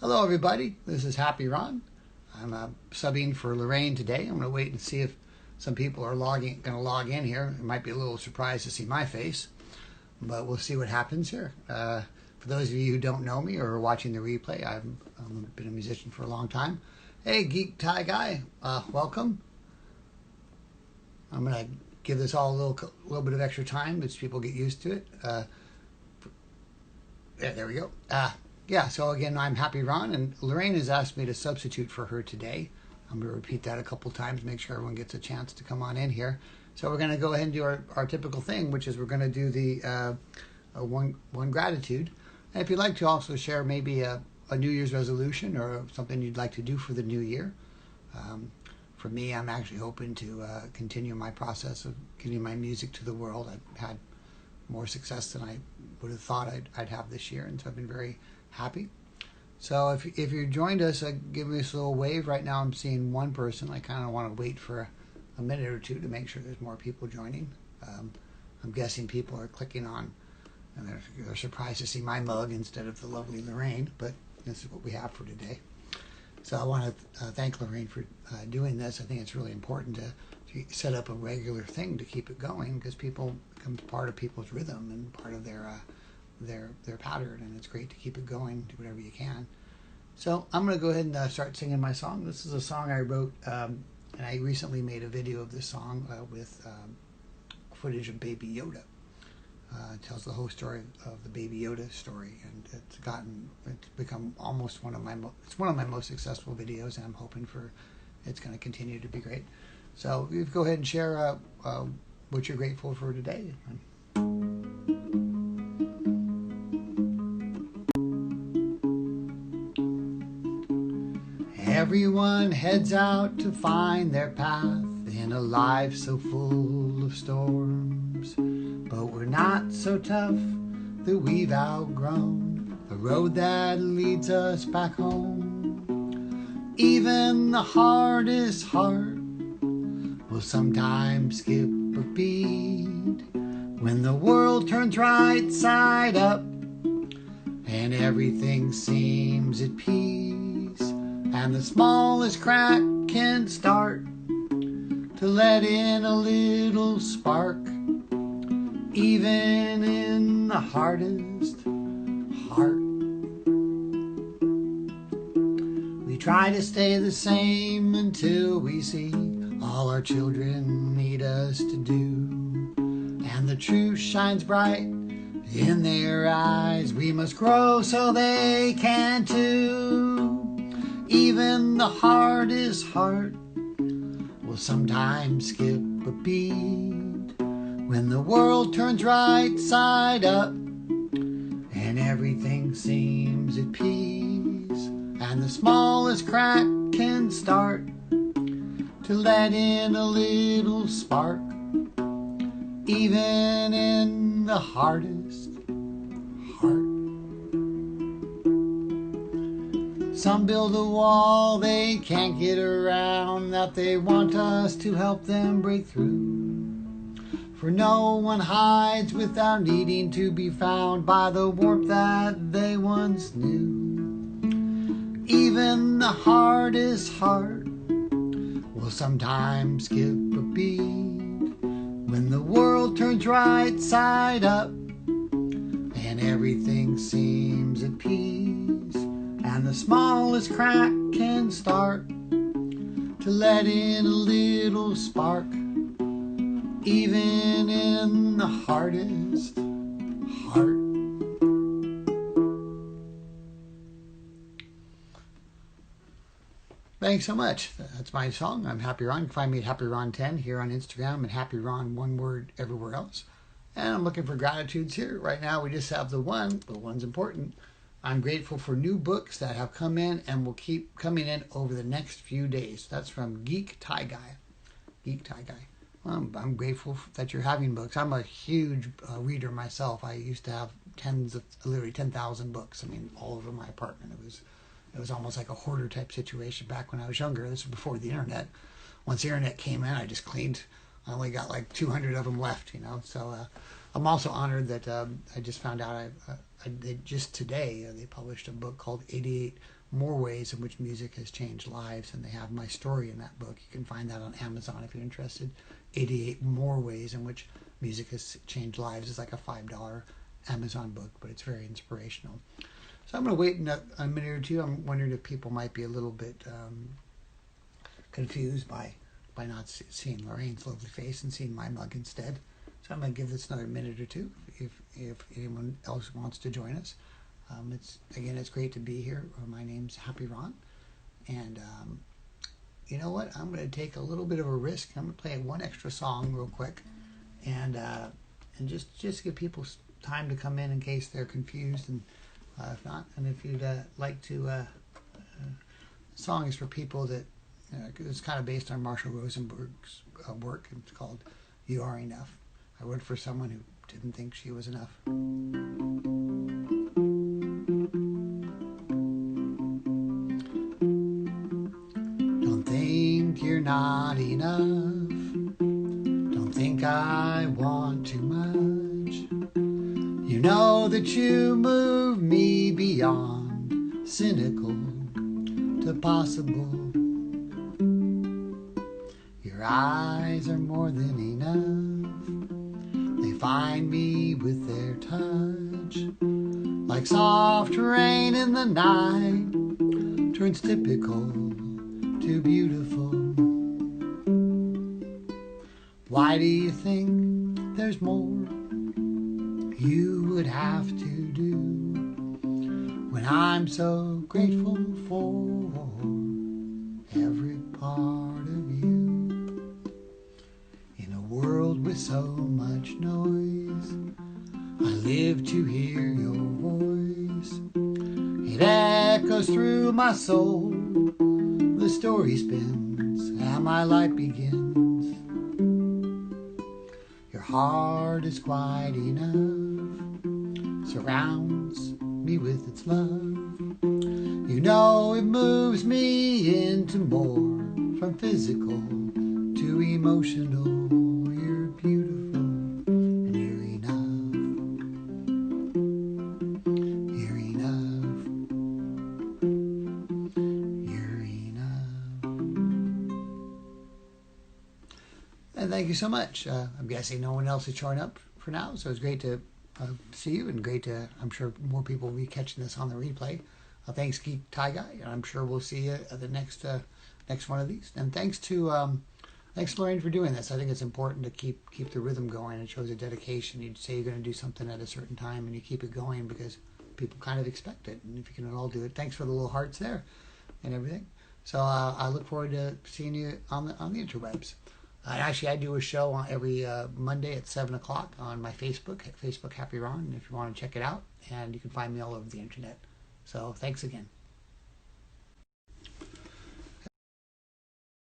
Hello, everybody. This is Happy Ron. I'm subbing for Lorraine today. I'm going to wait and see if some people are going to log in here. It might be a little surprised to see my face, but we'll see what happens here. For those of you who don't know me or are watching the replay, I've been a musician for a long time. Hey, Geek Tie Guy, welcome. I'm going to give this all a little bit of extra time as people get used to it. Yeah, there we go. Yeah, so again, I'm Happy Ron, and Lorraine has asked me to substitute for her today. I'm going to repeat that a couple times, make sure everyone gets a chance to come on in here. So we're going to go ahead and do our typical thing, which is we're going to do the one gratitude. And if you'd like to also share maybe a New Year's resolution or something you'd like to do for the new year. For me, I'm actually hoping to continue my process of getting my music to the world. I've had more success than I would have thought I'd have this year, and so I've been very happy. So if you joined us, give me this little wave. Right now I'm seeing one person. I kind of want to wait for a minute or two to make sure there's more people joining. I'm guessing people are clicking on, and they're surprised to see my mug instead of the lovely Lorraine, but this is what we have for today. So I want to thank Lorraine for doing this. I think it's really important to set up a regular thing to keep it going, because people becomes part of people's rhythm and part of their pattern, and it's great to keep it going. Do whatever you can. So I'm going to go ahead and start singing my song. This is a song I wrote, and I recently made a video of this song with footage of Baby Yoda. It tells the whole story of the Baby Yoda story, and it's become almost one of my most successful videos, and I'm hoping it's going to continue to be great. So you go ahead and share what you're grateful for today. Everyone heads out to find their path in a life so full of storms, but we're not so tough that we've outgrown the road that leads us back home. Even the hardest heart will sometimes skip a beat when the world turns right side up and everything seems at peace. And the smallest crack can start to let in a little spark, even in the hardest heart. We try to stay the same until we see all our children need us to do, and the truth shines bright in their eyes. We must grow so they can too. Even the hardest heart will sometimes skip a beat when the world turns right side up and everything seems at peace, and the smallest crack can start to let in a little spark, even in the hardest heart. Some build a wall they can't get around, that they want us to help them break through. For no one hides without needing to be found by the warmth that they once knew. Even the hardest heart will sometimes skip a beat when the world turns right side up and everything seems at peace. And the smallest crack can start to let in a little spark, even in the hardest heart. Thanks so much. That's my song. I'm Happy Ron. You can find me at HappyRon10 here on Instagram, and Happy Ron, one word, everywhere else. And I'm looking for gratitudes here. Right now we just have the one, but one's important. I'm grateful for new books that have come in and will keep coming in over the next few days. That's from Geek Tie Guy. Geek Tie Guy. Well, I'm grateful that you're having books. I'm a huge reader myself. I used to have literally 10,000 books. I mean, all over my apartment. It was almost like a hoarder type situation back when I was younger. This was before the internet. Once the internet came in, I just cleaned. I only got like 200 of them left, So I'm also honored that I just found out just today they published a book called 88 more ways in which music has changed lives, and they have my story in that book. You can find that on Amazon if you're interested. 88 more ways in which music has changed lives. It's like a $5 Amazon book, but it's very inspirational. So I'm going to wait a minute or two. I'm wondering if people might be a little bit confused by not seeing Lorraine's lovely face and seeing my mug instead. So I'm going to give this another minute or two if anyone else wants to join us. It's great to be here. My name's Happy Ron, and you know what? I'm going to take a little bit of a risk. I'm going to play one extra song real quick, and just give people time to come in case they're confused, and if not, and if you'd like to, song is for people that it's kind of based on Marshall Rosenberg's work. It's called "You Are Enough." I wrote for someone who didn't think she was enough. Don't think you're not enough. Don't think I want too much. You know that you move me beyond cynical to possible. Your eyes are more than enough. They find me with their touch, like soft rain in the night, turns typical to beautiful. Why do you think there's more you would have to do when I'm so grateful for every part of you? In a world with so much noise, I live to hear your voice. It echoes through my soul. The story spins and my life begins. Your heart is quite enough, surrounds me with its love. You know it moves me into more, from physical to emotional. You're beautiful and you're enough. You're enough. You're enough. And thank you so much. I'm guessing no one else is showing up for now, so it's great to see you, and great to, I'm sure more people will be catching this on the replay. Thanks, Geek Tie Guy, and I'm sure we'll see you at the next one of these. And thanks Lorraine for doing this. I think it's important to keep the rhythm going. It shows a dedication. You say you're going to do something at a certain time, and you keep it going because people kind of expect it. And if you can all do it, thanks for the little hearts there and everything. So I look forward to seeing you on the interwebs. Actually, I do a show on every Monday at 7 o'clock on my Facebook Happy Ron, if you want to check it out. And you can find me all over the internet. So thanks again.